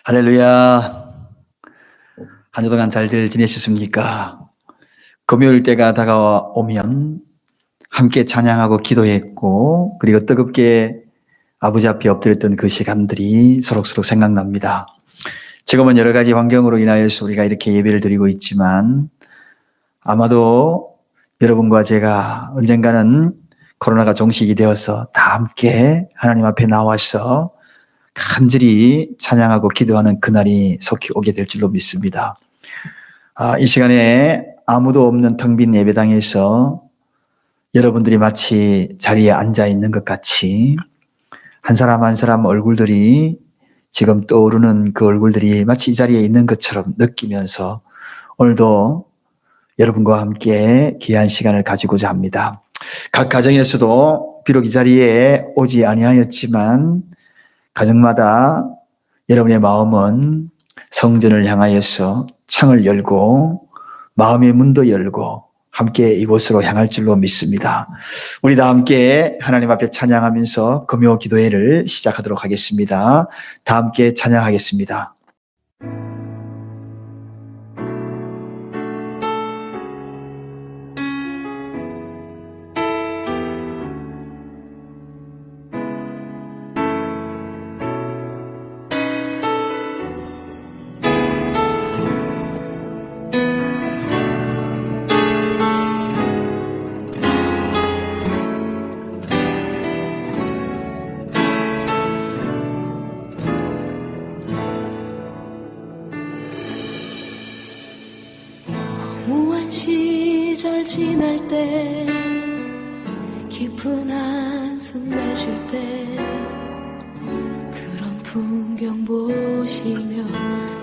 할렐루야. 한 주 동안 잘들 지내셨습니까? 금요일 때가 다가오면 함께 찬양하고 기도했고, 그리고 뜨겁게 아버지 앞에 엎드렸던 그 시간들이 서록서록 생각납니다. 지금은 여러 가지 환경으로 인하여서 우리가 이렇게 예배를 드리고 있지만, 아마도 여러분과 제가 언젠가는 코로나가 종식이 되어서 다 함께 하나님 앞에 나와서 간절히 찬양하고 기도하는 그날이 속히 오게 될 줄로 믿습니다. 이 시간에 아무도 없는 텅 빈 예배당에서 여러분들이 마치 자리에 앉아 있는 것 같이 한 사람 한 사람 얼굴들이 지금 떠오르는 그 얼굴들이 마치 이 자리에 있는 것처럼 느끼면서 오늘도 여러분과 함께 귀한 시간을 가지고자 합니다. 각 가정에서도 비록 이 자리에 오지 아니하였지만 가정마다 여러분의 마음은 성전을 향하여서 창을 열고 마음의 문도 열고 함께 이곳으로 향할 줄로 믿습니다. 우리 다 함께 하나님 앞에 찬양하면서 금요 기도회를 시작하도록 하겠습니다. 다 함께 찬양하겠습니다. 무한 시절 지날 때 깊은 한숨 내쉴 때 그런 풍경 보시며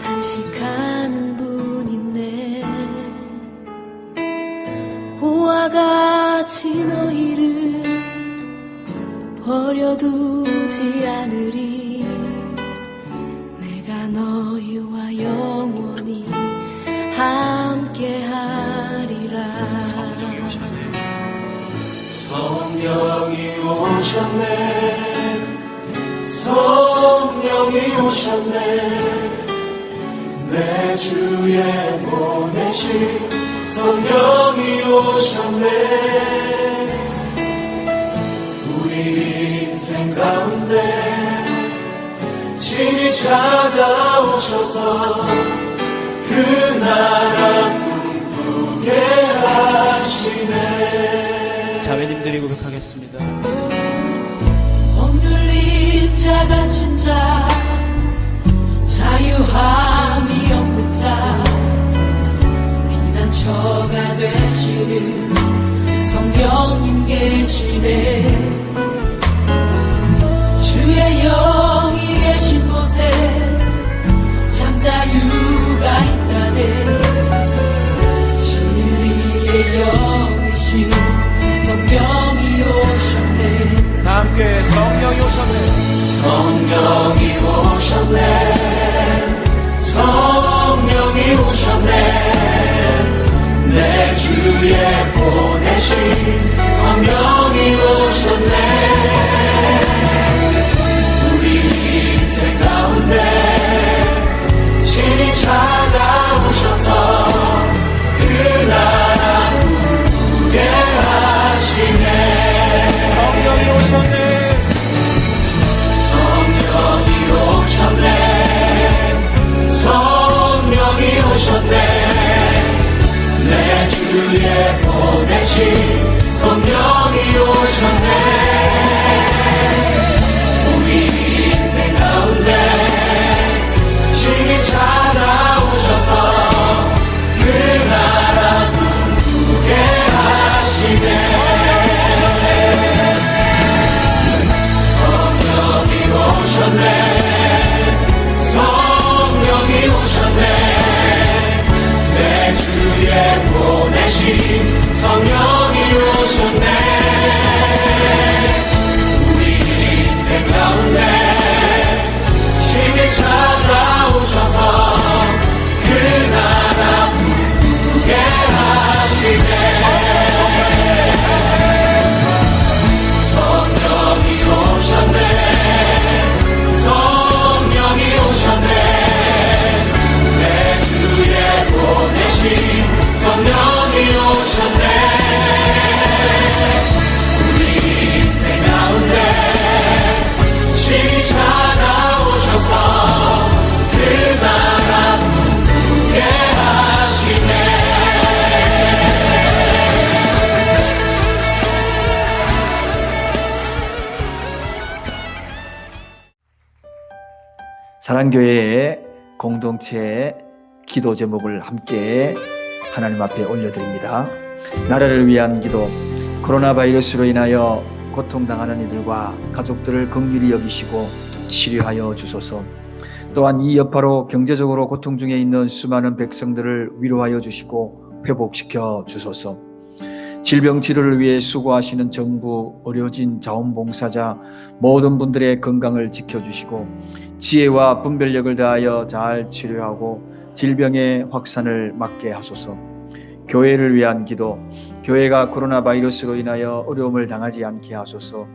단식하는 분 있네. 고와 같이 너희를 버려두지 않으리. 내가 너희와 영원히 함께하리라. 성령이 오셨네. 성령이 오셨네. 내 주에 보내신 성령이 오셨네. 우리 인생 가운데 신이 찾아오셔서 그 나라 꿈꾸게 하시네. 자매님들이 고백하겠습니다. 억눌린 자 갇힌 자 자유함이 없는 자 피난처가 되시는 성령님 계시네. 주의 영이 계신 곳에 참 자유가 있다네. 진리의 영이신 성령이 오셨네. 다 함께 성령이 오셨네. 성령이 오셨네. 성령이 오셨네. 내 주에 보내신 성령이 오셨네. 우리 인생 가운데 신이 찾아오셔서 그 나라 꿈꾸게 하시네. 성령이 오셨네. 성령이 오셨네. 성령이 오셨네. 내 주에 사랑교회의 공동체 기도 제목을 함께 하나님 앞에 올려드립니다. 나라를 위한 기도. 코로나 바이러스로 인하여 고통당하는 이들과 가족들을 긍휼히 여기시고 치료하여 주소서. 또한 이 여파로 경제적으로 고통 중에 있는 수많은 백성들을 위로하여 주시고 회복시켜 주소서. 질병 치료를 위해 수고하시는 정부, 의료진, 자원봉사자 모든 분들의 건강을 지켜주시고 지혜와 분별력을 다하여 잘 치료하고 질병의 확산을 막게 하소서. 교회를 위한 기도. 교회가 코로나 바이러스로 인하여 어려움을 당하지 않게 하소서.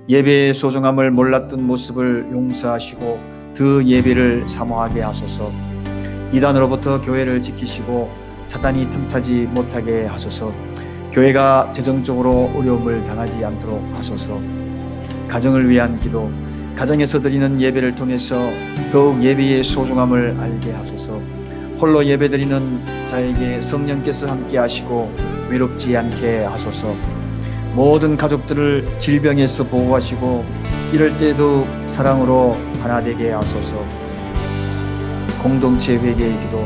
예배의 소중함을 몰랐던 모습을 용서하시고 그 예배를 사모하게 하소서. 이단으로부터 교회를 지키시고 사단이 틈타지 못하게 하소서. 교회가 재정적으로 어려움을 당하지 않도록 하소서. 가정을 위한 기도. 가정에서 드리는 예배를 통해서 더욱 예배의 소중함을 알게 하소서. 홀로 예배드리는 자에게 성령께서 함께 하시고 외롭지 않게 하소서. 모든 가족들을 질병에서 보호하시고 이럴 때도 사랑으로 하나 되게 하소서. 공동체 회개의 기도.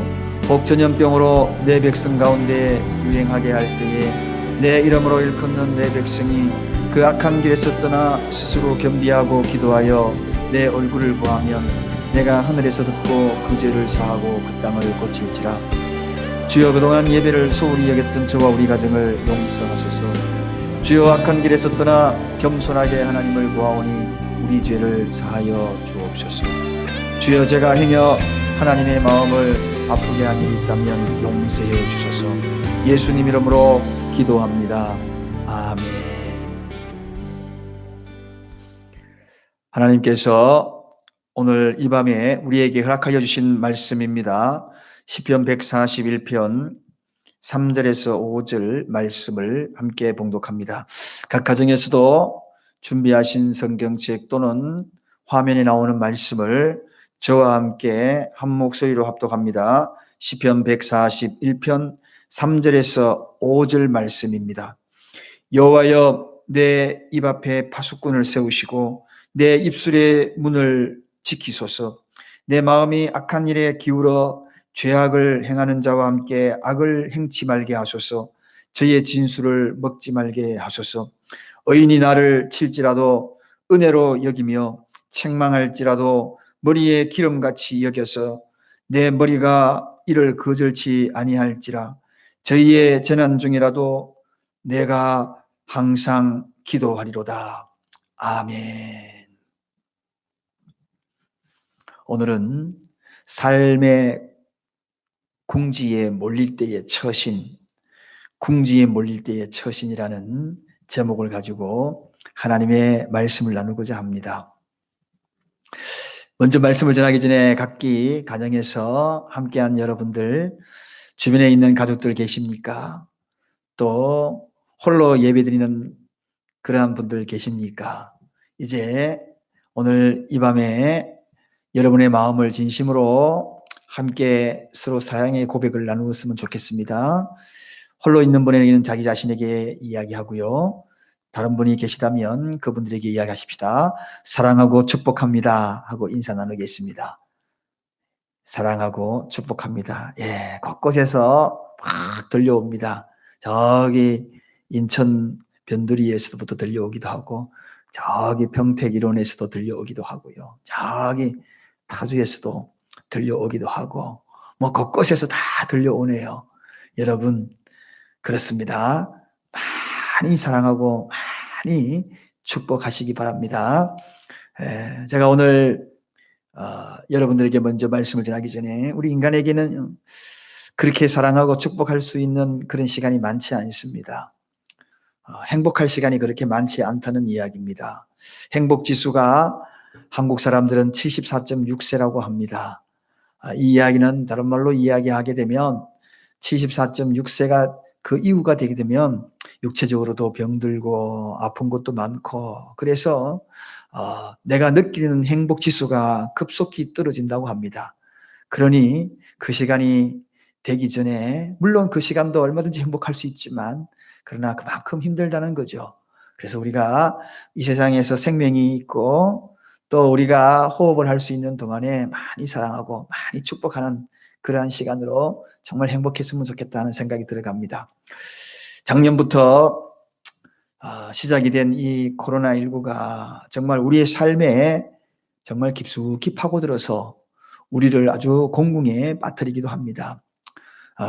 복전염병으로 내 백성 가운데 유행하게 할 때에 내 이름으로 일컫는 내 백성이 그 악한 길에서 떠나 스스로 겸비하고 기도하여 내 얼굴을 보하면 내가 하늘에서 듣고 그 죄를 사하고 그 땅을 고칠지라. 주여, 그동안 예배를 소홀히 여겼던 저와 우리 가정을 용서하소서. 주여, 악한 길에서 떠나 겸손하게 하나님을 구하오니 우리 죄를 사하여 주옵소서. 주여, 제가 행여 하나님의 마음을 아프게 한 일이 있다면 용서해 주소서. 예수님 이름으로 기도합니다. 아멘. 하나님께서 오늘 이 밤에 우리에게 허락하여 주신 말씀입니다. 시편 141편 3절에서 5절 말씀을 함께 봉독합니다. 각 가정에서도 준비하신 성경책 또는 화면에 나오는 말씀을 저와 함께 한 목소리로 합독합니다. 시편 141편 3절에서 5절 말씀입니다. 여호와여, 내 입 앞에 파수꾼을 세우시고 내 입술의 문을 지키소서. 내 마음이 악한 일에 기울어 죄악을 행하는 자와 함께 악을 행치 말게 하소서. 저의 진술을 먹지 말게 하소서. 의인이 나를 칠지라도 은혜로 여기며 책망할지라도 머리에 기름같이 여겨서 내 머리가 이를 거절치 아니할지라. 저희의 재난 중이라도 내가 항상 기도하리로다. 아멘. 오늘은 삶의 궁지에 몰릴 때의 처신, 궁지에 몰릴 때의 처신이라는 제목을 가지고 하나님의 말씀을 나누고자 합니다. 먼저 말씀을 전하기 전에 각기 가정에서 함께한 여러분들, 주변에 있는 가족들 계십니까? 또 홀로 예배드리는 그러한 분들 계십니까? 이제 오늘 이 밤에 여러분의 마음을 진심으로 함께 서로 사랑의 고백을 나누었으면 좋겠습니다. 홀로 있는 분에게는 자기 자신에게 이야기하고요. 다른 분이 계시다면 그분들에게 이야기하십시다. 사랑하고 축복합니다 하고 인사 나누겠습니다. 사랑하고 축복합니다. 예, 곳곳에서 막 들려옵니다. 저기 인천 변두리에서부터 들려오기도 하고, 저기 평택 일원에서도 들려오기도 하고요. 저기 타주에서도 들려오기도 하고, 뭐 곳곳에서 다 들려오네요. 여러분, 그렇습니다. 많이 사랑하고 많이 축복하시기 바랍니다. 제가 오늘 여러분들에게 먼저 말씀을 전하기 전에 우리 인간에게는 그렇게 사랑하고 축복할 수 있는 그런 시간이 많지 않습니다. 행복할 시간이 그렇게 많지 않다는 이야기입니다. 행복지수가 한국 사람들은 74.6세라고 합니다. 이 이야기는 다른 말로 이야기하게 되면 74.6세가 그 이후가 되게 되면 육체적으로도 병들고 아픈 것도 많고, 그래서 내가 느끼는 행복지수가 급속히 떨어진다고 합니다. 그러니 그 시간이 되기 전에, 물론 그 시간도 얼마든지 행복할 수 있지만 그러나 그만큼 힘들다는 거죠. 그래서 우리가 이 세상에서 생명이 있고 또 우리가 호흡을 할 수 있는 동안에 많이 사랑하고 많이 축복하는 그러한 시간으로 정말 행복했으면 좋겠다는 생각이 들어갑니다. 작년부터 시작이 된 이 코로나19가 정말 우리의 삶에 정말 깊숙이 파고들어서 우리를 아주 공궁에 빠뜨리기도 합니다.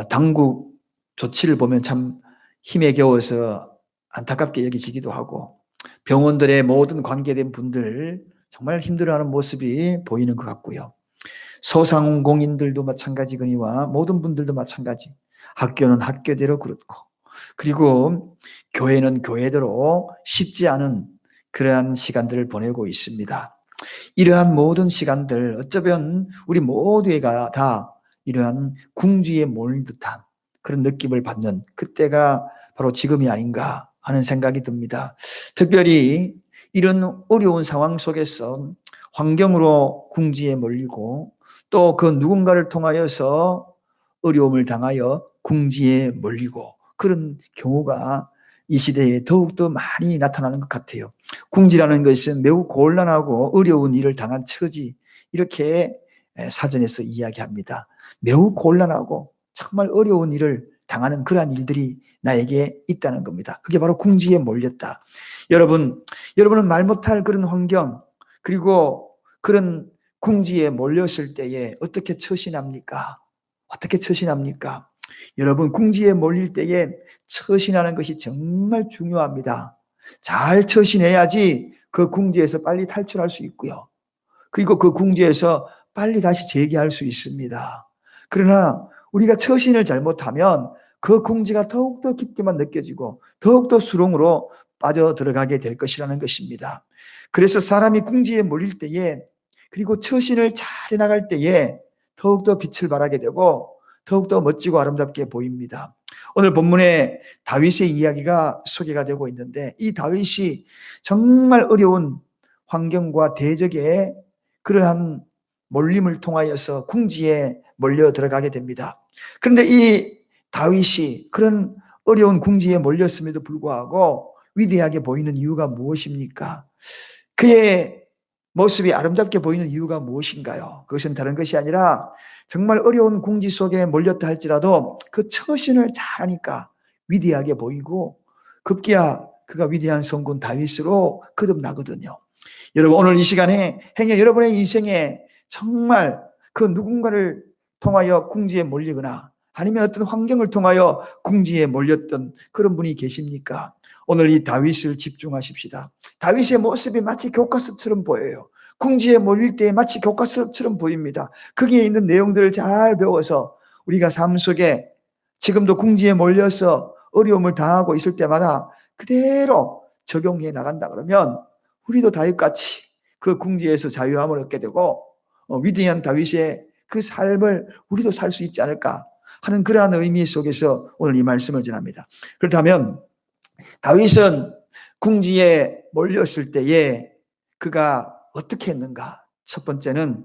당국 조치를 보면 참 힘에 겨워서 안타깝게 여기지기도 하고 병원들의 모든 관계된 분들 정말 힘들어하는 모습이 보이는 것 같고요. 소상공인들도 마찬가지거니와 모든 분들도 마찬가지. 학교는 학교대로 그렇고 그리고 교회는 교회대로 쉽지 않은 그러한 시간들을 보내고 있습니다. 이러한 모든 시간들 어쩌면 우리 모두가 다 이러한 궁지에 몰린 듯한 그런 느낌을 받는 그때가 바로 지금이 아닌가 하는 생각이 듭니다. 특별히 이런 어려운 상황 속에서 환경으로 궁지에 몰리고 또 그 누군가를 통하여서 어려움을 당하여 궁지에 몰리고 그런 경우가 이 시대에 더욱더 많이 나타나는 것 같아요. 궁지라는 것은 매우 곤란하고 어려운 일을 당한 처지 이렇게 사전에서 이야기합니다. 매우 곤란하고 정말 어려운 일을 당하는 그러한 일들이 나에게 있다는 겁니다. 그게 바로 궁지에 몰렸다. 여러분은 말 못할 그런 환경 그리고 그런 궁지에 몰렸을 때에 어떻게 처신합니까? 어떻게 처신합니까? 여러분 궁지에 몰릴 때에 처신하는 것이 정말 중요합니다. 잘 처신해야지 그 궁지에서 빨리 탈출할 수 있고요. 그리고 그 궁지에서 빨리 다시 재기할 수 있습니다. 그러나 우리가 처신을 잘못하면 그 궁지가 더욱더 깊게만 느껴지고 더욱더 수렁으로 빠져 들어가게 될 것이라는 것입니다. 그래서 사람이 궁지에 몰릴 때에 그리고 처신을 잘 해나갈 때에 더욱더 빛을 발하게 되고 더욱더 멋지고 아름답게 보입니다. 오늘 본문에 다윗의 이야기가 소개가 되고 있는데 이 다윗이 정말 어려운 환경과 대적의 그러한 몰림을 통하여서 궁지에 몰려 들어가게 됩니다. 그런데 이 다윗이 그런 어려운 궁지에 몰렸음에도 불구하고 위대하게 보이는 이유가 무엇입니까? 그의 모습이 아름답게 보이는 이유가 무엇인가요? 그것은 다른 것이 아니라 정말 어려운 궁지 속에 몰렸다 할지라도 그 처신을 잘하니까 위대하게 보이고 급기야 그가 위대한 성군 다윗으로 거듭나거든요. 여러분 오늘 이 시간에 행여 여러분의 인생에 정말 그 누군가를 통하여 궁지에 몰리거나 아니면 어떤 환경을 통하여 궁지에 몰렸던 그런 분이 계십니까? 오늘 이 다윗을 집중하십시다. 다윗의 모습이 마치 교과서처럼 보여요. 궁지에 몰릴 때 마치 교과서처럼 보입니다. 거기에 있는 내용들을 잘 배워서 우리가 삶 속에 지금도 궁지에 몰려서 어려움을 당하고 있을 때마다 그대로 적용해 나간다 그러면 우리도 다윗같이 그 궁지에서 자유함을 얻게 되고 위대한 다윗의 그 삶을 우리도 살 수 있지 않을까 하는 그러한 의미 속에서 오늘 이 말씀을 전합니다. 그렇다면 다윗은 궁지에 몰렸을 때에 그가 어떻게 했는가? 첫 번째는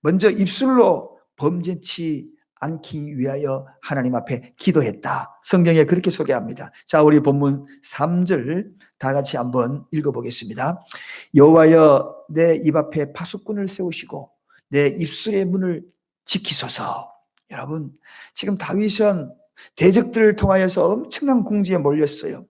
먼저 입술로 범죄치 않기 위하여 하나님 앞에 기도했다. 성경에 그렇게 소개합니다. 자, 우리 본문 3절 다 같이 한번 읽어보겠습니다. 여호와여 내 입 앞에 파수꾼을 세우시고 내 입술의 문을 지키소서. 여러분 지금 다윗은 대적들을 통하여서 엄청난 궁지에 몰렸어요.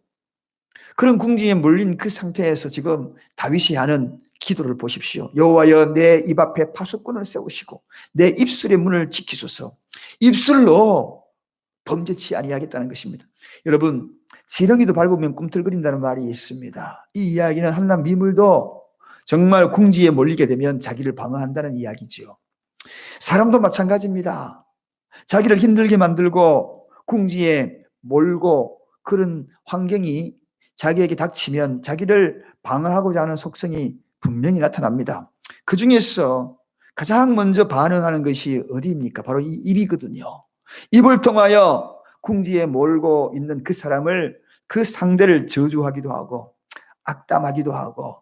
그런 궁지에 몰린 그 상태에서 지금 다윗이 하는 기도를 보십시오. 여호와여 내 입 앞에 파수꾼을 세우시고 내 입술의 문을 지키소서. 입술로 범죄치 아니하겠다는 것입니다. 여러분 지렁이도 밟으면 꿈틀거린다는 말이 있습니다. 이 이야기는 한낱 미물도 정말 궁지에 몰리게 되면 자기를 방어한다는 이야기죠. 사람도 마찬가지입니다. 자기를 힘들게 만들고 궁지에 몰고 그런 환경이 자기에게 닥치면 자기를 방어하고자 하는 속성이 분명히 나타납니다. 그 중에서 가장 먼저 반응하는 것이 어디입니까? 바로 이 입이거든요. 입을 통하여 궁지에 몰고 있는 그 사람을, 그 상대를 저주하기도 하고 악담하기도 하고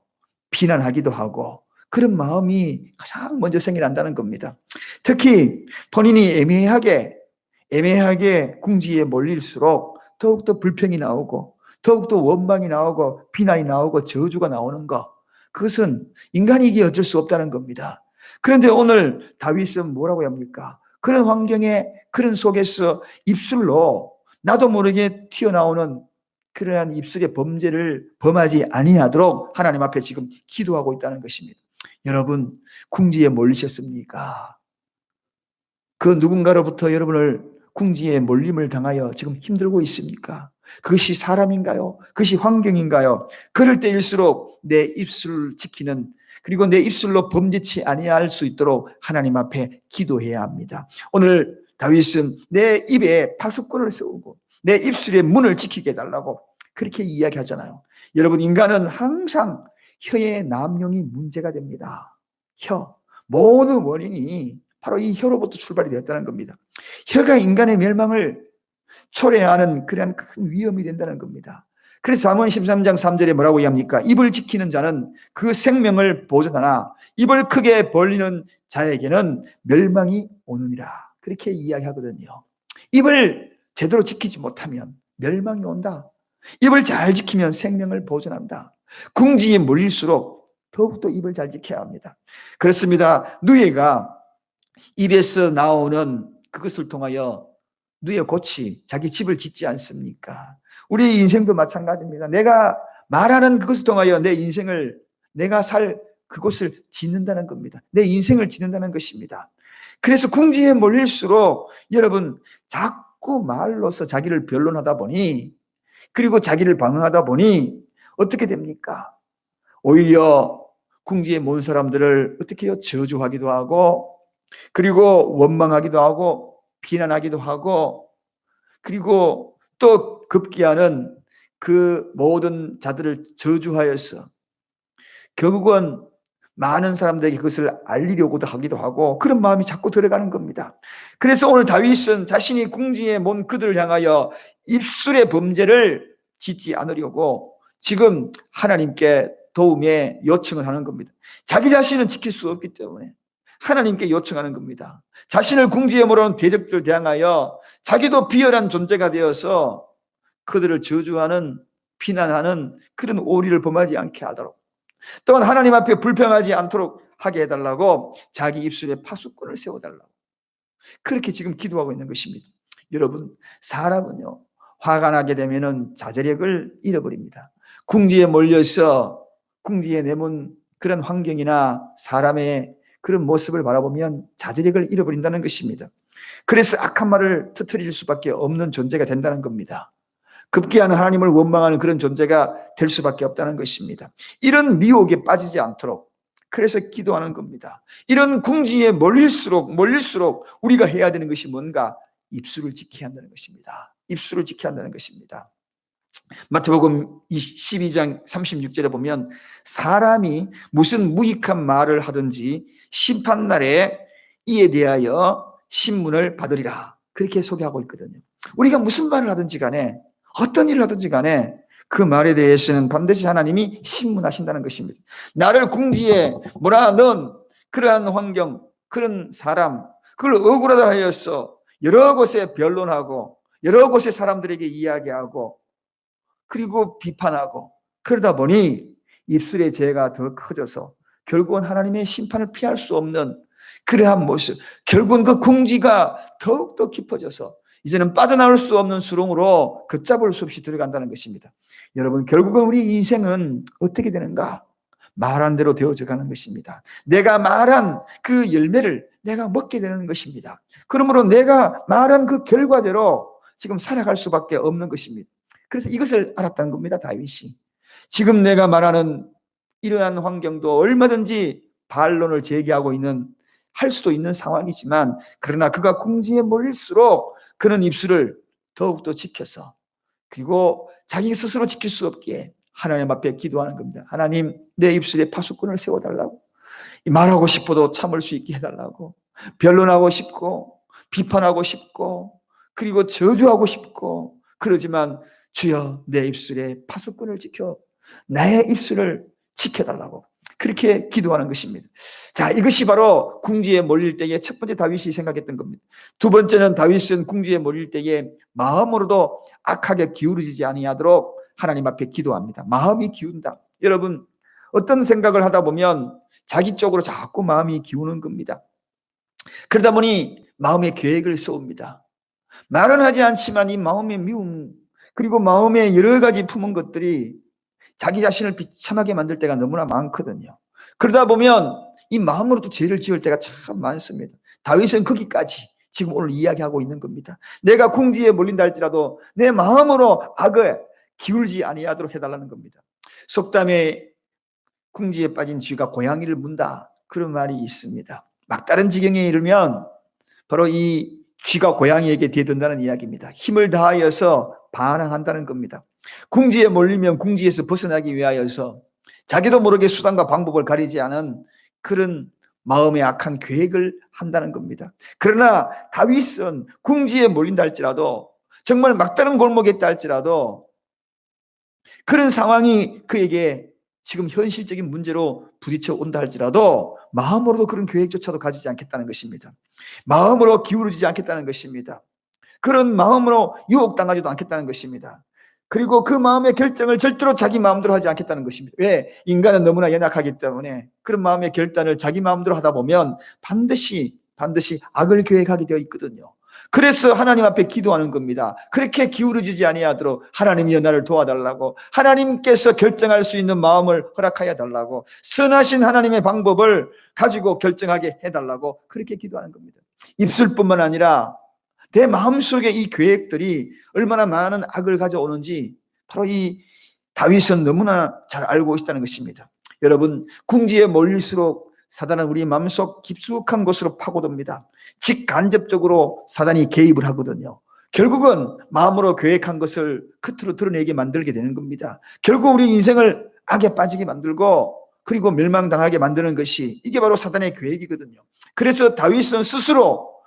비난하기도 하고 그런 마음이 가장 먼저 생겨난다는 겁니다. 특히 본인이 애매하게 궁지에 몰릴수록 더욱더 불평이 나오고 더욱더 원망이 나오고 비난이 나오고 저주가 나오는 거, 그것은 인간이기에 어쩔 수 없다는 겁니다. 그런데 오늘 다윗은 뭐라고 합니까? 그런 환경에, 그런 속에서 입술로 나도 모르게 튀어나오는 그러한 입술의 범죄를 범하지 아니하도록 하나님 앞에 지금 기도하고 있다는 것입니다. 여러분, 궁지에 몰리셨습니까? 그 누군가로부터 여러분을 궁지에 몰림을 당하여 지금 힘들고 있습니까? 그것이 사람인가요? 그것이 환경인가요? 그럴 때일수록 내 입술을 지키는, 그리고 내 입술로 범죄치 아니할 수 있도록 하나님 앞에 기도해야 합니다. 오늘 다윗은 내 입에 파수꾼을 세우고 내 입술의 문을 지키게 해달라고 그렇게 이야기하잖아요. 여러분, 인간은 항상 혀의 남용이 문제가 됩니다. 혀, 모든 원인이 바로 이 혀로부터 출발이 되었다는 겁니다. 혀가 인간의 멸망을 초래하는 그러한 큰 위험이 된다는 겁니다. 그래서 잠언 13장 3절에 뭐라고 이야기합니까? 입을 지키는 자는 그 생명을 보존하나 입을 크게 벌리는 자에게는 멸망이 오느니라. 그렇게 이야기하거든요. 입을 제대로 지키지 못하면 멸망이 온다. 입을 잘 지키면 생명을 보존한다. 궁지에 몰릴수록 더욱더 입을 잘 지켜야 합니다. 그렇습니다. 누에가 입에서 나오는 그것을 통하여 누에 고치, 자기 집을 짓지 않습니까? 우리 인생도 마찬가지입니다. 내가 말하는 그것을 통하여 내 인생을, 내가 살 그곳을 짓는다는 겁니다. 내 인생을 짓는다는 것입니다. 그래서 궁지에 몰릴수록 여러분 자꾸 말로서 자기를 변론하다 보니, 그리고 자기를 방어하다 보니 어떻게 됩니까? 오히려 궁지에 모은 사람들을 어떻게 해요? 저주하기도 하고, 그리고 원망하기도 하고, 비난하기도 하고, 그리고 또 급기야는 그 모든 자들을 저주하여서 결국은 많은 사람들에게 그것을 알리려고도 하기도 하고, 그런 마음이 자꾸 들어가는 겁니다. 그래서 오늘 다윗은 자신이 궁지에 모은 그들을 향하여 입술의 범죄를 짓지 않으려고 지금 하나님께 도움의 요청을 하는 겁니다. 자기 자신은 지킬 수 없기 때문에 하나님께 요청하는 겁니다. 자신을 궁지에 몰아온 대적들 대항하여 자기도 비열한 존재가 되어서 그들을 저주하는, 비난하는 그런 오리를 범하지 않게 하도록, 또한 하나님 앞에 불평하지 않도록 하게 해달라고 자기 입술에 파수꾼을 세워달라고 그렇게 지금 기도하고 있는 것입니다. 여러분, 사람은요, 화가 나게 되면은 자제력을 잃어버립니다. 궁지에 몰려서 궁지에 내몬 그런 환경이나 사람의 그런 모습을 바라보면 자제력을 잃어버린다는 것입니다. 그래서 악한 말을 터뜨릴 수밖에 없는 존재가 된다는 겁니다. 급기야는 하나님을 원망하는 그런 존재가 될 수밖에 없다는 것입니다. 이런 미혹에 빠지지 않도록 그래서 기도하는 겁니다. 이런 궁지에 몰릴수록 우리가 해야 되는 것이 뭔가? 입술을 지켜야 한다는 것입니다. 입술을 지켜야 한다는 것입니다. 마태복음 12장 36절에 보면 사람이 무슨 무익한 말을 하든지 심판날에 이에 대하여 신문을 받으리라. 그렇게 소개하고 있거든요. 우리가 무슨 말을 하든지 간에, 어떤 일을 하든지 간에 그 말에 대해서는 반드시 하나님이 신문하신다는 것입니다. 나를 궁지에 몰아넣은 그러한 환경, 그런 사람, 그걸 억울하다 하여서 여러 곳에 변론하고 여러 곳에 사람들에게 이야기하고 그리고 비판하고 그러다 보니 입술의 죄가 더 커져서 결국은 하나님의 심판을 피할 수 없는 그러한 모습, 결국은 그 궁지가 더욱더 깊어져서 이제는 빠져나올 수 없는 수렁으로 걷잡을 수 없이 들어간다는 것입니다. 여러분, 결국은 우리 인생은 어떻게 되는가? 말한 대로 되어져 가는 것입니다. 내가 말한 그 열매를 내가 먹게 되는 것입니다. 그러므로 내가 말한 그 결과대로 지금 살아갈 수밖에 없는 것입니다. 그래서 이것을 알았다는 겁니다, 다윗이. 지금 내가 말하는 이러한 환경도 얼마든지 반론을 제기하고 할 수도 있는 상황이지만, 그러나 그가 궁지에 몰릴수록 그런 입술을 더욱더 지켜서, 그리고 자기 스스로 지킬 수 없기에 하나님 앞에 기도하는 겁니다. 하나님, 내 입술에 파수꾼을 세워달라고, 말하고 싶어도 참을 수 있게 해달라고, 변론하고 싶고 비판하고 싶고 그리고 저주하고 싶고 그러지만 주여, 내 입술에 파수꾼을 지켜 나의 입술을 지켜달라고 그렇게 기도하는 것입니다. 자, 이것이 바로 궁지에 몰릴 때에 첫 번째 다윗이 생각했던 겁니다. 두 번째는 다윗은 궁지에 몰릴 때에 마음으로도 악하게 기울어지지 아니하도록 하나님 앞에 기도합니다. 마음이 기운다. 여러분, 어떤 생각을 하다 보면 자기 쪽으로 자꾸 마음이 기우는 겁니다. 그러다 보니 마음의 계획을 세웁니다. 말은 하지 않지만 이 마음의 미움, 그리고 마음에 여러 가지 품은 것들이 자기 자신을 비참하게 만들 때가 너무나 많거든요. 그러다 보면 이 마음으로도 죄를 지을 때가 참 많습니다. 다윗은 거기까지 지금 오늘 이야기하고 있는 겁니다. 내가 궁지에 몰린다 할지라도 내 마음으로 악을 기울지 아니하도록 해달라는 겁니다. 속담에 궁지에 빠진 쥐가 고양이를 문다, 그런 말이 있습니다. 막다른 지경에 이르면 바로 이 쥐가 고양이에게 대든다는 이야기입니다. 힘을 다하여서 반항한다는 겁니다. 궁지에 몰리면 궁지에서 벗어나기 위하여서 자기도 모르게 수단과 방법을 가리지 않은 그런 마음의 악한 계획을 한다는 겁니다. 그러나 다윗은 궁지에 몰린다 할지라도, 정말 막다른 골목에 있다 할지라도, 그런 상황이 그에게 지금 현실적인 문제로 부딪혀 온다 할지라도 마음으로도 그런 계획조차도 가지지 않겠다는 것입니다. 마음으로 기울어지지 않겠다는 것입니다. 그런 마음으로 유혹당하지도 않겠다는 것입니다. 그리고 그 마음의 결정을 절대로 자기 마음대로 하지 않겠다는 것입니다. 왜? 인간은 너무나 연약하기 때문에 그런 마음의 결단을 자기 마음대로 하다 보면 반드시 악을 계획하게 되어 있거든요. 그래서 하나님 앞에 기도하는 겁니다. 그렇게 기울어지지 아니하도록 하나님이여 나를 도와달라고, 하나님께서 결정할 수 있는 마음을 허락하여 달라고, 선하신 하나님의 방법을 가지고 결정하게 해달라고 그렇게 기도하는 겁니다. 입술뿐만 아니라 내 마음속에 이 계획들이 얼마나 많은 악을 가져오는지 바로 이 다윗은 너무나 잘 알고 있다는 것입니다. 여러분, 궁지에 몰릴수록 사단은 우리 마음속 깊숙한 곳으로 파고듭니다. 직간접적으로 사단이 개입을 하거든요. 결국은 마음으로 계획한 것을 겉으로 드러내게 만들게 되는 겁니다. 결국 우리 인생을 악에 빠지게 만들고 그리고 멸망당하게 만드는 것이 이게 바로 사단의 계획이거든요. 그래서 다윗은 스스로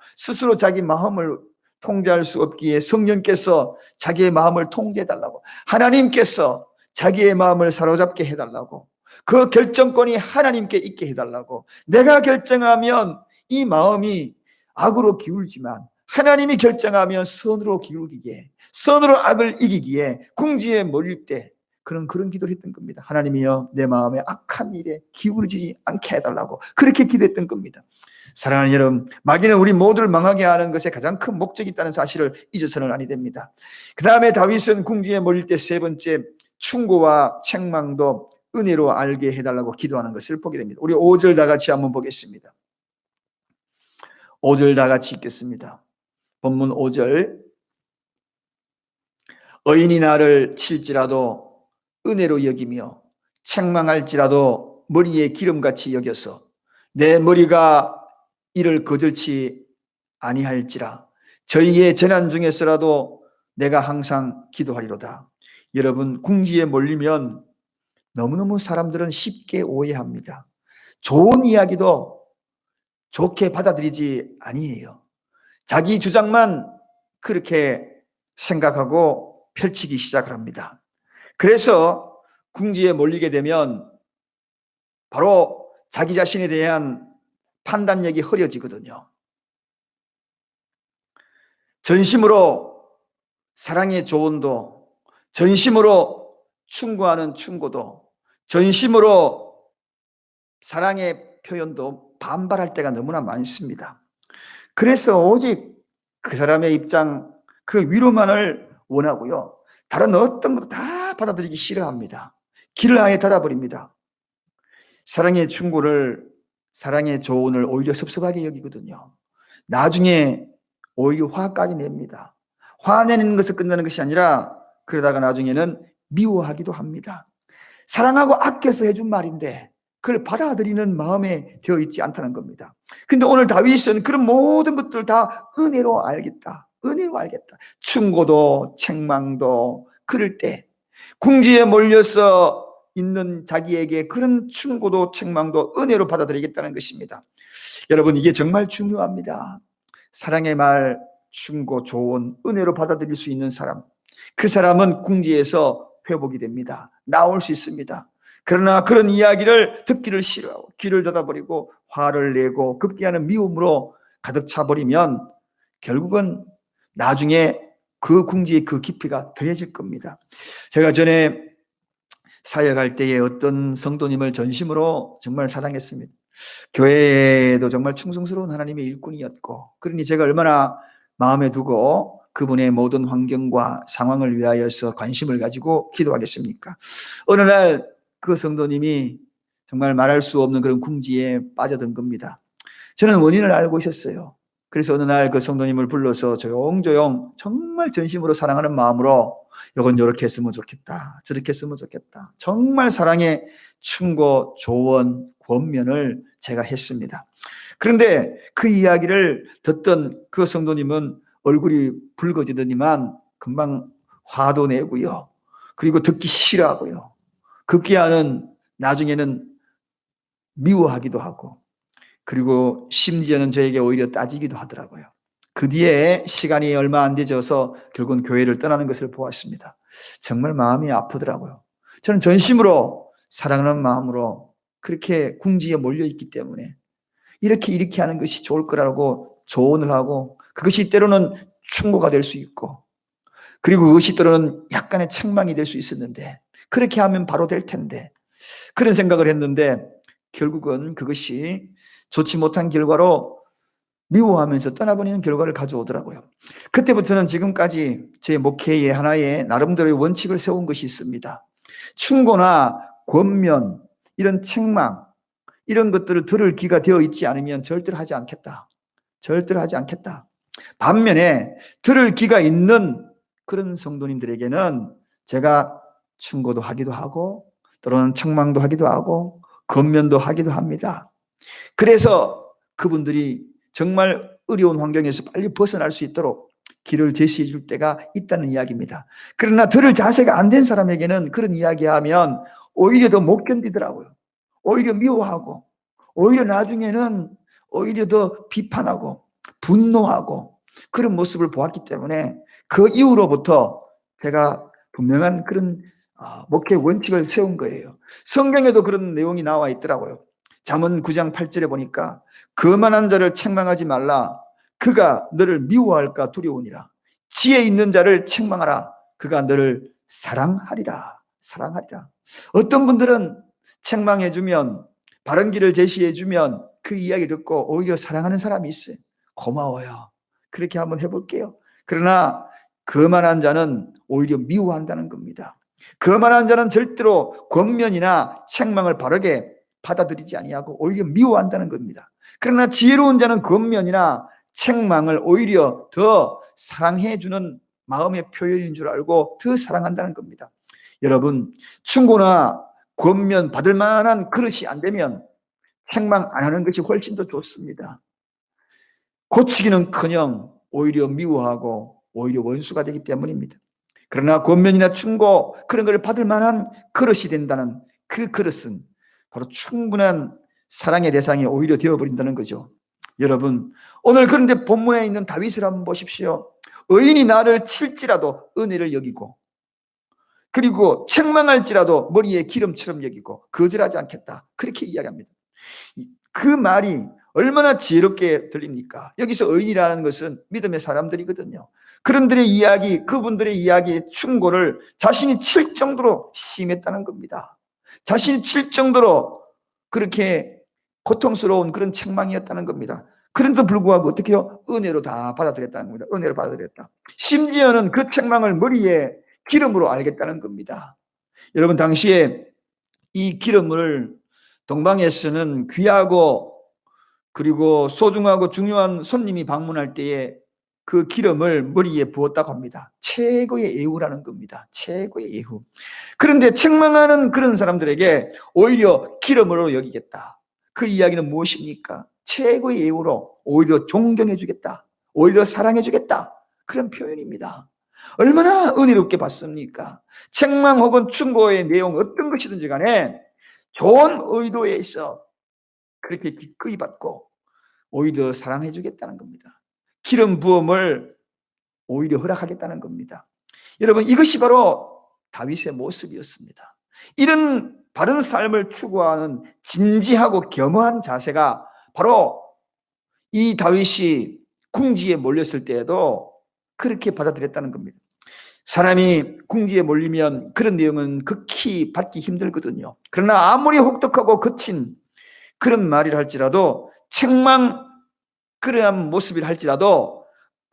자기 마음을 통제할 수 없기에 성령께서 자기의 마음을 통제해달라고, 하나님께서 자기의 마음을 사로잡게 해달라고, 그 결정권이 하나님께 있게 해달라고, 내가 결정하면 이 마음이 악으로 기울지만 하나님이 결정하면 선으로 기울기에, 선으로 악을 이기기에 궁지에 몰릴 때 그런 기도를 했던 겁니다. 하나님이여 내 마음에 악한 일에 기울어지지 않게 해달라고 그렇게 기도했던 겁니다. 사랑하는 여러분, 마귀는 우리 모두를 망하게 하는 것에 가장 큰 목적이 있다는 사실을 잊어서는 아니 됩니다. 그 다음에 다윗은 궁지에 몰릴 때 세 번째, 충고와 책망도 은혜로 알게 해달라고 기도하는 것을 보게 됩니다. 우리 5절 다 같이 한번 보겠습니다. 5절 다 같이 읽겠습니다. 본문 5절. 의인이 나를 칠지라도 은혜로 여기며 책망할지라도 머리에 기름같이 여겨서 내 머리가 이를 거들지 아니할지라 저희의 재난 중에서라도 내가 항상 기도하리로다. 여러분, 궁지에 몰리면 너무너무 사람들은 쉽게 오해합니다. 좋은 이야기도 좋게 받아들이지 아니에요. 자기 주장만 그렇게 생각하고 펼치기 시작을 합니다. 그래서 궁지에 몰리게 되면 바로 자기 자신에 대한 판단력이 흐려지거든요. 전심으로 사랑의 조언도, 전심으로 충고하는 충고도, 전심으로 사랑의 표현도 반발할 때가 너무나 많습니다. 그래서 오직 그 사람의 입장, 그 위로만을 원하고요. 다른 어떤 것도 다 받아들이기 싫어합니다. 길을 아예 닫아버립니다. 사랑의 충고를, 사랑의 조언을 오히려 섭섭하게 여기거든요. 나중에 오히려 화까지 냅니다. 화내는 것을 끝나는 것이 아니라 그러다가 나중에는 미워하기도 합니다. 사랑하고 아껴서 해준 말인데 그걸 받아들이는 마음에 되어 있지 않다는 겁니다. 근데 오늘 다윗은 그런 모든 것들을 다 은혜로 알겠다. 은혜로 알겠다. 충고도 책망도 그럴 때 궁지에 몰려서 있는 자기에게 그런 충고도 책망도 은혜로 받아들이겠다는 것입니다. 여러분, 이게 정말 중요합니다. 사랑의 말, 충고, 조언, 은혜로 받아들일 수 있는 사람, 그 사람은 궁지에서 회복이 됩니다. 나올 수 있습니다. 그러나 그런 이야기를 듣기를 싫어하고 귀를 닫아버리고 화를 내고 급기야는 미움으로 가득 차버리면 결국은 나중에 그 궁지의 그 깊이가 더해질 겁니다. 제가 전에 사역할 때에 어떤 성도님을 전심으로 정말 사랑했습니다. 교회에도 정말 충성스러운 하나님의 일꾼이었고, 그러니 제가 얼마나 마음에 두고 그분의 모든 환경과 상황을 위하여서 관심을 가지고 기도하겠습니까? 어느 날 그 성도님이 정말 말할 수 없는 그런 궁지에 빠져든 겁니다. 저는 원인을 알고 있었어요. 그래서 어느 날 그 성도님을 불러서 조용조용 정말 전심으로 사랑하는 마음으로 이건 이렇게 했으면 좋겠다, 저렇게 했으면 좋겠다, 정말 사랑의 충고, 조언, 권면을 제가 했습니다. 그런데 그 이야기를 듣던 그 성도님은 얼굴이 붉어지더니만 금방 화도 내고요, 그리고 듣기 싫어하고요, 급기야는 나중에는 미워하기도 하고, 그리고 심지어는 저에게 오히려 따지기도 하더라고요. 그 뒤에 시간이 얼마 안 되져서 결국은 교회를 떠나는 것을 보았습니다. 정말 마음이 아프더라고요. 저는 전심으로 사랑하는 마음으로 그렇게 궁지에 몰려있기 때문에 이렇게 하는 것이 좋을 거라고 조언을 하고, 그것이 때로는 충고가 될 수 있고, 그리고 그것이 때로는 약간의 책망이 될 수 있었는데, 그렇게 하면 바로 될 텐데, 그런 생각을 했는데 결국은 그것이 좋지 못한 결과로 미워하면서 떠나버리는 결과를 가져오더라고요. 그때부터는 지금까지 제 목회의 하나의 나름대로의 원칙을 세운 것이 있습니다. 충고나 권면, 이런 책망, 이런 것들을 들을 귀가 되어 있지 않으면 절대로 하지 않겠다. 절대로 하지 않겠다. 반면에 들을 귀가 있는 그런 성도님들에게는 제가 충고도 하기도 하고, 또는 책망도 하기도 하고, 권면도 하기도 합니다. 그래서 그분들이 정말 어려운 환경에서 빨리 벗어날 수 있도록 길을 제시해 줄 때가 있다는 이야기입니다. 그러나 들을 자세가 안 된 사람에게는 그런 이야기하면 오히려 더 못 견디더라고요. 오히려 미워하고, 오히려 나중에는 오히려 더 비판하고 분노하고 그런 모습을 보았기 때문에 그 이후로부터 제가 분명한 그런 목회 원칙을 세운 거예요. 성경에도 그런 내용이 나와 있더라고요. 잠언 9장 8절에 보니까 거만한 자를 책망하지 말라. 그가 너를 미워할까 두려우니라. 지혜 있는 자를 책망하라. 그가 너를 사랑하리라. 사랑하리라. 어떤 분들은 책망해주면, 바른 길을 제시해주면 그 이야기 듣고 오히려 사랑하는 사람이 있어요. 고마워요. 그렇게 한번 해볼게요. 그러나 거만한 자는 오히려 미워한다는 겁니다. 거만한 자는 절대로 권면이나 책망을 바르게 받아들이지 아니하고 오히려 미워한다는 겁니다. 그러나 지혜로운 자는 권면이나 책망을 오히려 더 사랑해주는 마음의 표현인 줄 알고 더 사랑한다는 겁니다. 여러분, 충고나 권면 받을 만한 그릇이 안 되면 책망 안 하는 것이 훨씬 더 좋습니다. 고치기는커녕 오히려 미워하고 오히려 원수가 되기 때문입니다. 그러나 권면이나 충고, 그런 걸 받을 만한 그릇이 된다는 그 그릇은 바로 충분한 사랑의 대상이 오히려 되어버린다는 거죠. 여러분, 오늘 그런데 본문에 있는 다윗을 한번 보십시오. 의인이 나를 칠지라도 은혜를 여기고, 그리고 책망할지라도 머리에 기름처럼 여기고 거절하지 않겠다, 그렇게 이야기합니다. 그 말이 얼마나 지혜롭게 들립니까? 여기서 의인이라는 것은 믿음의 사람들이거든요. 그런들의 이야기, 그분들의 이야기의 충고를 자신이 칠 정도로 심했다는 겁니다. 자신이 칠 정도로 그렇게 고통스러운 그런 책망이었다는 겁니다. 그런데도 불구하고 어떻게 해요? 은혜로 다 받아들였다는 겁니다. 은혜로 받아들였다. 심지어는 그 책망을 머리에 기름으로 알겠다는 겁니다. 여러분, 당시에 이 기름을 동방에서는 귀하고 그리고 소중하고 중요한 손님이 방문할 때에 그 기름을 머리에 부었다고 합니다. 최고의 예우라는 겁니다. 최고의 예우. 그런데 책망하는 그런 사람들에게 오히려 기름으로 여기겠다. 그 이야기는 무엇입니까? 최고의 예우로 오히려 존경해 주겠다. 오히려 사랑해 주겠다. 그런 표현입니다. 얼마나 은혜롭게 봤습니까? 책망 혹은 충고의 내용 어떤 것이든지 간에 좋은 의도에 있어 그렇게 기꺼이 받고 오히려 사랑해 주겠다는 겁니다. 기름 부음을 오히려 허락하겠다는 겁니다. 여러분, 이것이 바로 다윗의 모습이었습니다. 이런 바른 삶을 추구하는 진지하고 겸허한 자세가 바로 이 다윗이 궁지에 몰렸을 때에도 그렇게 받아들였다는 겁니다. 사람이 궁지에 몰리면 그런 내용은 극히 받기 힘들거든요. 그러나 아무리 혹독하고 거친 그런 말이라 할지라도, 책망 그러한 모습이라 할지라도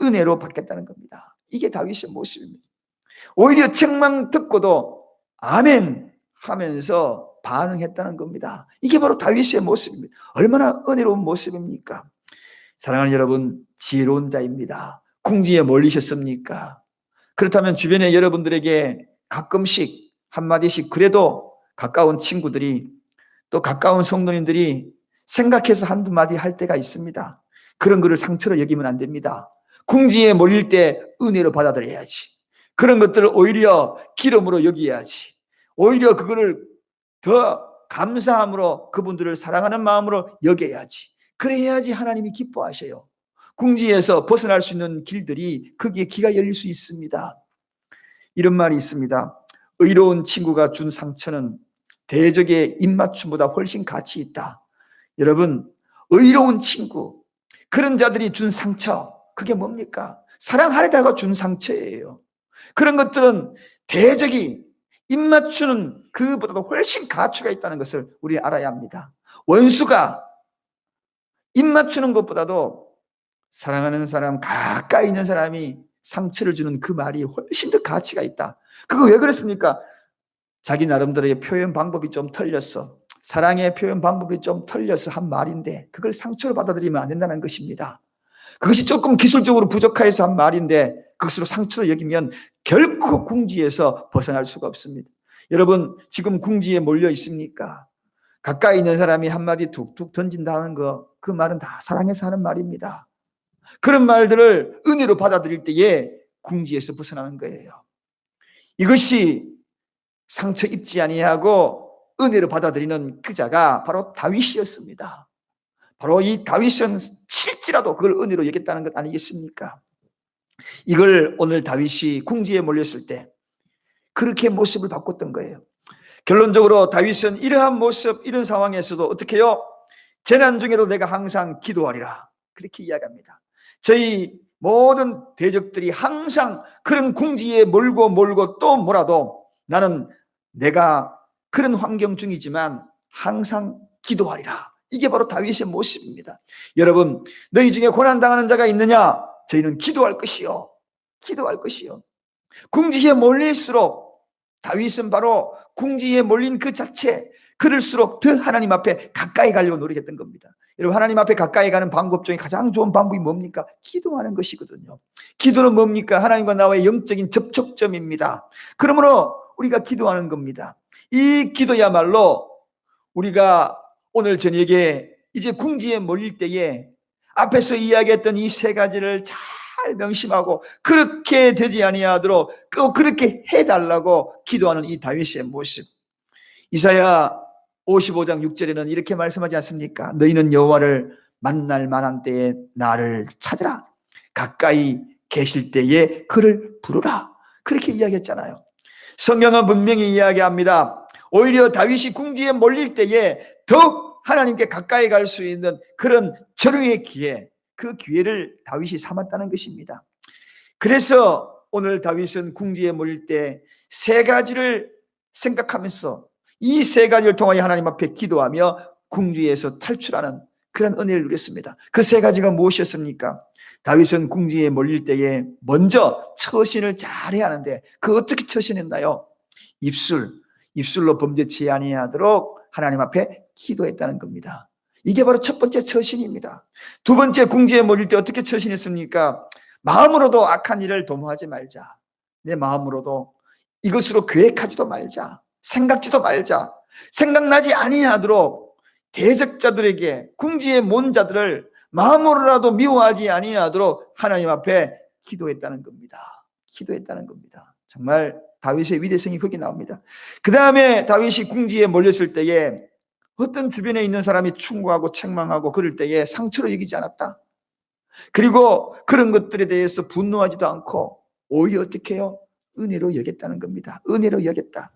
은혜로 받겠다는 겁니다. 이게 다윗의 모습입니다. 오히려 책망 듣고도 아멘 하면서 반응했다는 겁니다. 이게 바로 다윗의 모습입니다. 얼마나 은혜로운 모습입니까? 사랑하는 여러분, 지혜로운 자입니다. 궁지에 몰리셨습니까? 그렇다면 주변에 여러분들에게 가끔씩 한마디씩, 그래도 가까운 친구들이, 또 가까운 성도님들이 생각해서 한두 마디 할 때가 있습니다. 그런 것을 상처로 여기면 안 됩니다. 궁지에 몰릴 때 은혜로 받아들여야지. 그런 것들을 오히려 기름으로 여겨야지. 오히려 그거를 더 감사함으로, 그분들을 사랑하는 마음으로 여겨야지. 그래야지 하나님이 기뻐하셔요. 궁지에서 벗어날 수 있는 길들이, 거기에 기가 열릴 수 있습니다. 이런 말이 있습니다. 의로운 친구가 준 상처는 대적의 입맞춤보다 훨씬 가치 있다. 여러분, 의로운 친구, 그런 자들이 준 상처, 그게 뭡니까? 사랑하려다가 준 상처예요. 그런 것들은 대적이 입맞추는 그보다도 훨씬 가치가 있다는 것을 우리 알아야 합니다. 원수가 입맞추는 것보다도 사랑하는 사람, 가까이 있는 사람이 상처를 주는 그 말이 훨씬 더 가치가 있다. 그거 왜 그렇습니까? 자기 나름대로의 표현 방법이 좀 틀렸어. 사랑의 표현 방법이 좀 틀려서 한 말인데, 그걸 상처로 받아들이면 안 된다는 것입니다. 그것이 조금 기술적으로 부족해서 한 말인데, 그것으로 상처로 여기면 결코 궁지에서 벗어날 수가 없습니다. 여러분, 지금 궁지에 몰려 있습니까? 가까이 있는 사람이 한마디 툭툭 던진다는 거, 그 말은 다 사랑해서 하는 말입니다. 그런 말들을 은혜로 받아들일 때에 궁지에서 벗어나는 거예요. 이것이 상처 입지 아니하고 은혜로 받아들이는 그 자가 바로 다윗이었습니다. 바로 이 다윗은 칠지라도 그걸 은혜로 여겼다는 것 아니겠습니까? 이걸 오늘 다윗이 궁지에 몰렸을 때 그렇게 모습을 바꿨던 거예요. 결론적으로 다윗은 이러한 모습, 이런 상황에서도 어떻게 해요? 재난 중에도 내가 항상 기도하리라, 그렇게 이야기합니다. 저희 모든 대적들이 항상 그런 궁지에 몰고 또 몰아도 나는 내가 그런 환경 중이지만 항상 기도하리라. 이게 바로 다윗의 모습입니다. 여러분, 너희 중에 고난당하는 자가 있느냐? 저희는 기도할 것이요. 기도할 것이요. 궁지에 몰릴수록, 다윗은 바로 궁지에 몰린 그 자체, 그럴수록 더 하나님 앞에 가까이 가려고 노력했던 겁니다. 여러분, 하나님 앞에 가까이 가는 방법 중에 가장 좋은 방법이 뭡니까? 기도하는 것이거든요. 기도는 뭡니까? 하나님과 나와의 영적인 접촉점입니다. 그러므로 우리가 기도하는 겁니다. 이 기도야말로 우리가 오늘 저녁에 이제 궁지에 몰릴 때에 앞에서 이야기했던 이 세 가지를 잘 명심하고 그렇게 되지 아니하도록 꼭 그렇게 해달라고 기도하는 이 다윗의 모습. 이사야 55장 6절에는 이렇게 말씀하지 않습니까? 너희는 여호와를 만날 만한 때에 나를 찾으라. 가까이 계실 때에 그를 부르라. 그렇게 이야기했잖아요. 성경은 분명히 이야기합니다. 오히려 다윗이 궁지에 몰릴 때에 더욱 하나님께 가까이 갈 수 있는 그런 절호의 기회, 그 기회를 다윗이 삼았다는 것입니다. 그래서 오늘 다윗은 궁지에 몰릴 때 세 가지를 생각하면서 이 세 가지를 통하여 하나님 앞에 기도하며 궁지에서 탈출하는 그런 은혜를 누렸습니다. 그 세 가지가 무엇이었습니까? 다윗은 궁지에 몰릴 때에 먼저 처신을 잘해야 하는데, 그 어떻게 처신했나요? 입술로 범죄치 아니하도록 하나님 앞에 기도했다는 겁니다. 이게 바로 첫 번째 처신입니다. 두 번째, 궁지에 몰릴 때 어떻게 처신했습니까? 마음으로도 악한 일을 도모하지 말자. 내 마음으로도 이것으로 계획하지도 말자. 생각지도 말자. 생각나지 아니하도록 대적자들에게, 궁지에 몰 자들을 마음으로라도 미워하지 아니하도록 하나님 앞에 기도했다는 겁니다. 기도했다는 겁니다. 정말 다윗의 위대성이 거기 나옵니다. 그 다음에 다윗이 궁지에 몰렸을 때에 어떤 주변에 있는 사람이 충고하고 책망하고 그럴 때에 상처로 여기지 않았다. 그리고 그런 것들에 대해서 분노하지도 않고 오히려 어떻게 해요? 은혜로 여겼다는 겁니다. 은혜로 여겼다.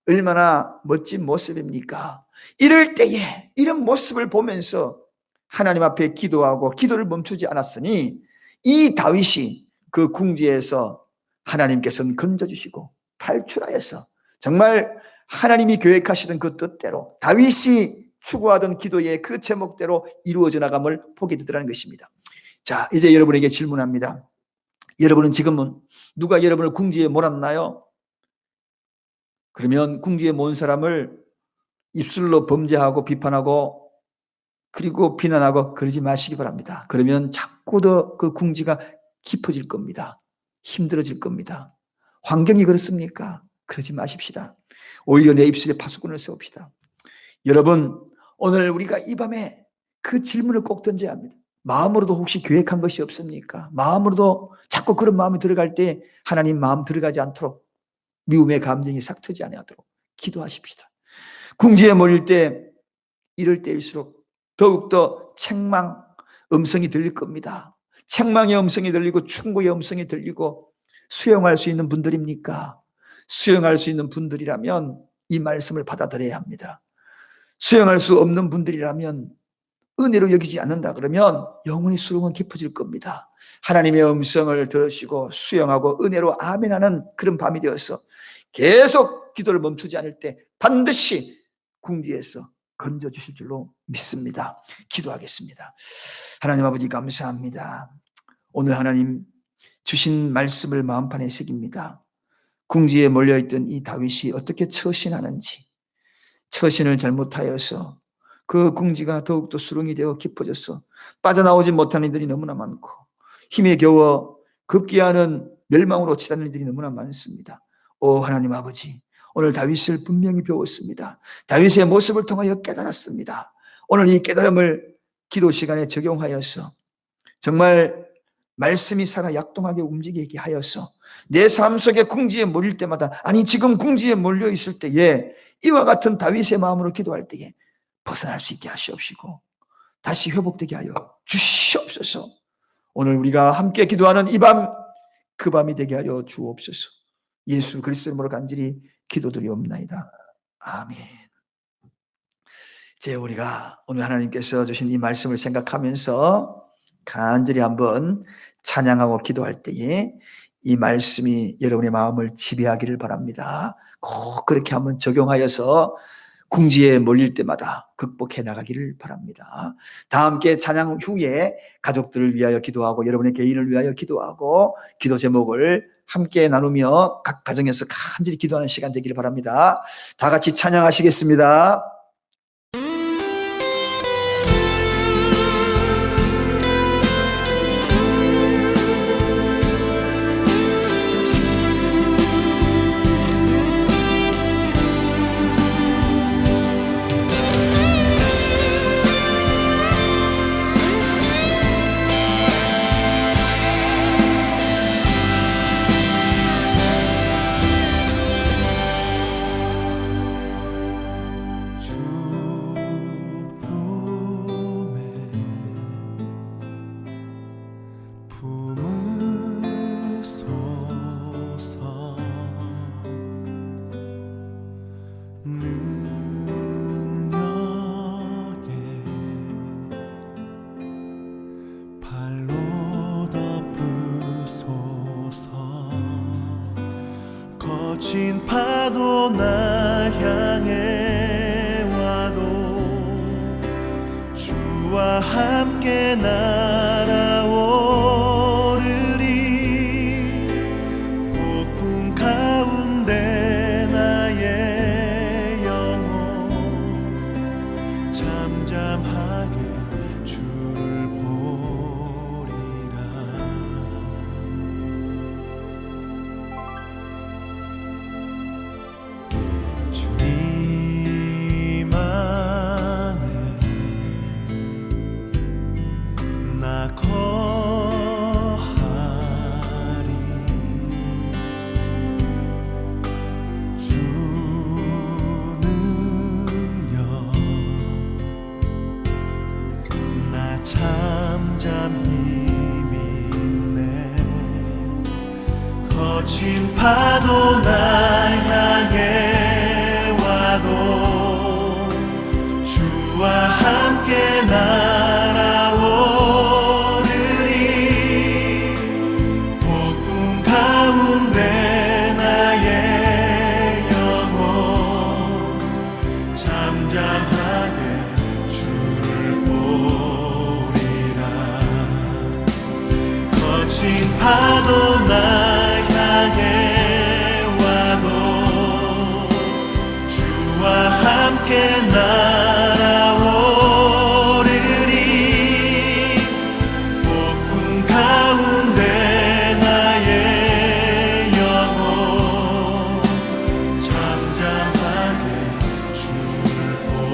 얼마나 멋진 모습입니까? 이럴 때에 이런 모습을 보면서 하나님 앞에 기도하고 기도를 멈추지 않았으니 이 다윗이 그 궁지에서 하나님께서는 건져주시고 탈출하여서 정말 하나님이 계획하시던 그 뜻대로 다윗이 추구하던 기도의 그 제목대로 이루어져 나감을 보게 되더라는 것입니다. 자, 이제 여러분에게 질문합니다. 여러분은 지금은 누가 여러분을 궁지에 몰았나요? 그러면 궁지에 몰 사람을 입술로 범죄하고 비판하고 그리고 비난하고 그러지 마시기 바랍니다. 그러면 자꾸 더 그 궁지가 깊어질 겁니다. 힘들어질 겁니다. 환경이 그렇습니까? 그러지 마십시다. 오히려 내 입술에 파수꾼을 세웁시다. 여러분, 오늘 우리가 이 밤에 그 질문을 꼭 던져야 합니다. 마음으로도 혹시 계획한 것이 없습니까? 마음으로도 자꾸 그런 마음이 들어갈 때 하나님 마음 들어가지 않도록 미움의 감정이 싹트지 않도록 기도하십시다. 궁지에 몰릴 때 이럴 때일수록 더욱더 책망 음성이 들릴 겁니다. 책망의 음성이 들리고 충고의 음성이 들리고 수용할 수 있는 분들입니까? 수용할 수 있는 분들이라면 이 말씀을 받아들여야 합니다. 수용할 수 없는 분들이라면 은혜로 여기지 않는다 그러면 영원히 수렁은 깊어질 겁니다. 하나님의 음성을 들으시고 수용하고 은혜로 아멘하는 그런 밤이 되어서 계속 기도를 멈추지 않을 때 반드시 궁지에서 건져주실 줄로 믿습니다. 기도하겠습니다. 하나님 아버지 감사합니다. 오늘 하나님 주신 말씀을 마음판에 새깁니다. 궁지에 몰려있던 이 다윗이 어떻게 처신하는지, 처신을 잘못하여서 그 궁지가 더욱더 수렁이 되어 깊어져서 빠져나오지 못하는 이들이 너무나 많고 힘에 겨워 급기야는 멸망으로 치닫는 이들이 너무나 많습니다. 오 하나님 아버지, 오늘 다윗을 분명히 배웠습니다. 다윗의 모습을 통하여 깨달았습니다. 오늘 이 깨달음을 기도 시간에 적용하여서 정말 말씀이 살아 약동하게 움직이게 하여서 내 삶 속에 궁지에 몰릴 때마다, 아니 지금 궁지에 몰려 있을 때에 이와 같은 다윗의 마음으로 기도할 때에 벗어날 수 있게 하시옵시고 다시 회복되게 하여 주시옵소서. 오늘 우리가 함께 기도하는 이 밤, 그 밤이 되게 하여 주옵소서. 예수 그리스도의 이름으로 간절히 기도드리옵나이다. 아멘. 이제 우리가 오늘 하나님께서 주신 이 말씀을 생각하면서 간절히 한번 찬양하고 기도할 때에 이 말씀이 여러분의 마음을 지배하기를 바랍니다. 꼭 그렇게 한번 적용하여서 궁지에 몰릴 때마다 극복해 나가기를 바랍니다. 다 함께 찬양 후에 가족들을 위하여 기도하고 여러분의 개인을 위하여 기도하고 기도 제목을 함께 나누며 각 가정에서 간절히 기도하는 시간 되기를 바랍니다. 다 같이 찬양하시겠습니다. 거친 파도 날 향해 와도 주와 함께 날아오르리. 폭풍 가운데 나의 영혼 잠잠하게 주를 보리라. 주님 안에 나 거하리. 주 능력 나 잠잠히 믿네. 거친 파도 날 향해 와도 주와 함께 날아오르리. 폭풍 가운데 파도 날 향해 와도 주와 함께 날아오르리. 폭풍 가운데 나의 영혼 잠잠하게 주를 보리라.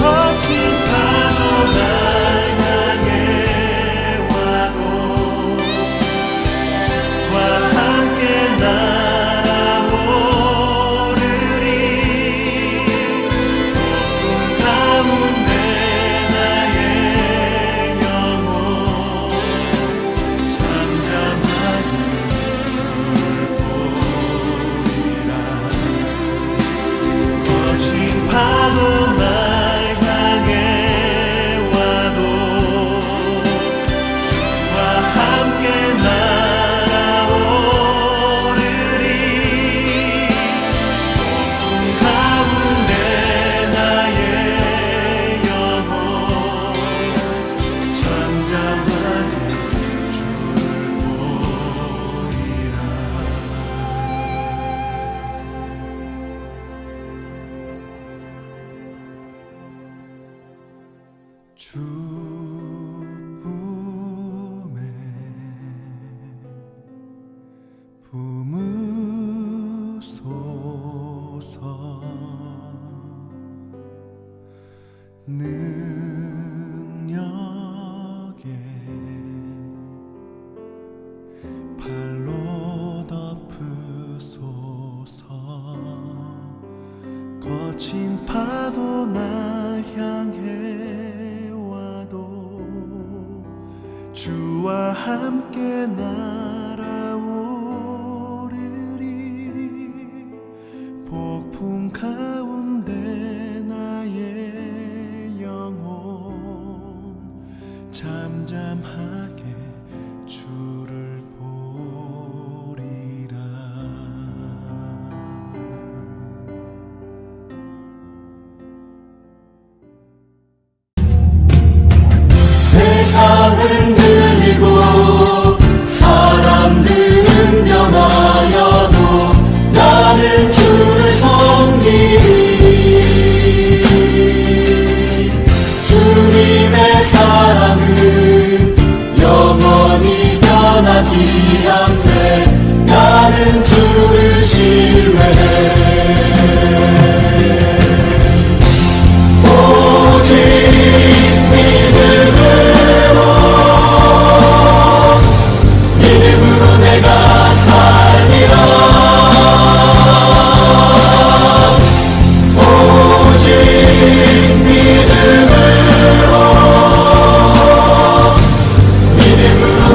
거친 파도 날 향해 와도 주와 함께 날아오르리. 폭풍 가운데 나의 영혼 잠잠하게 주를 보리라. 거친 파도 날 향해 와도 주와 함께 날아오르리. 폭풍 가운데 나의 영혼 잠잠하게 주를 보리라. 주쁨에 품으소서. 능력에 발로 덮으소서. 거친 파도 날 향해 와도 주와 함께 날아오르리. 폭풍 가운데 나의 영혼 잠잠하게 주를 보리라. 세상은 흔들리고 사람들은 변하여도 나는 주를 섬기리. 주님의 사랑은 영원히 변하지 않네. 나는 주를 신뢰해. 오직 믿음으로 내가 살리라. 오직 믿음으로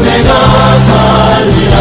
내가 살리라.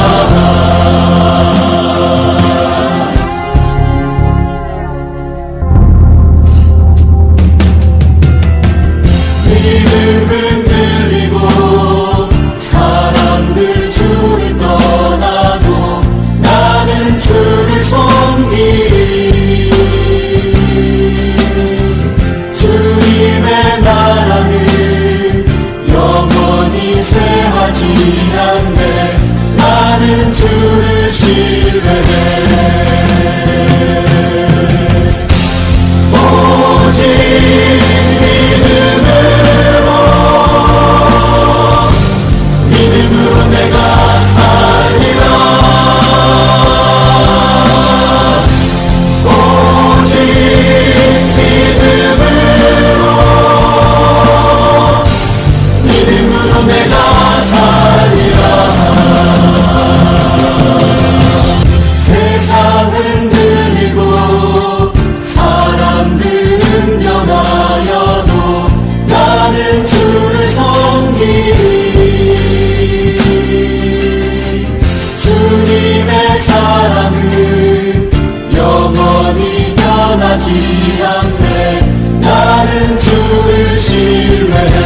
변하지 않네. 나는 주를 신뢰해.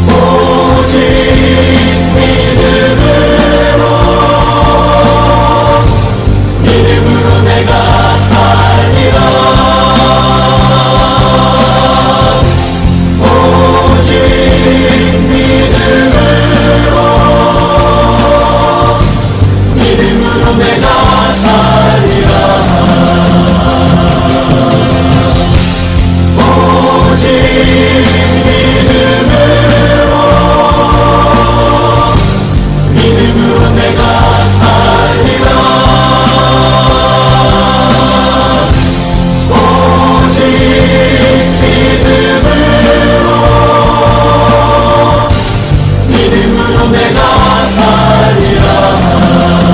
오직 믿음으로 내가 살리라. 오직 믿음으로 내가 살리라. 오직 믿음으로 내가 살리라. 오직 믿음으로 내가 살리라.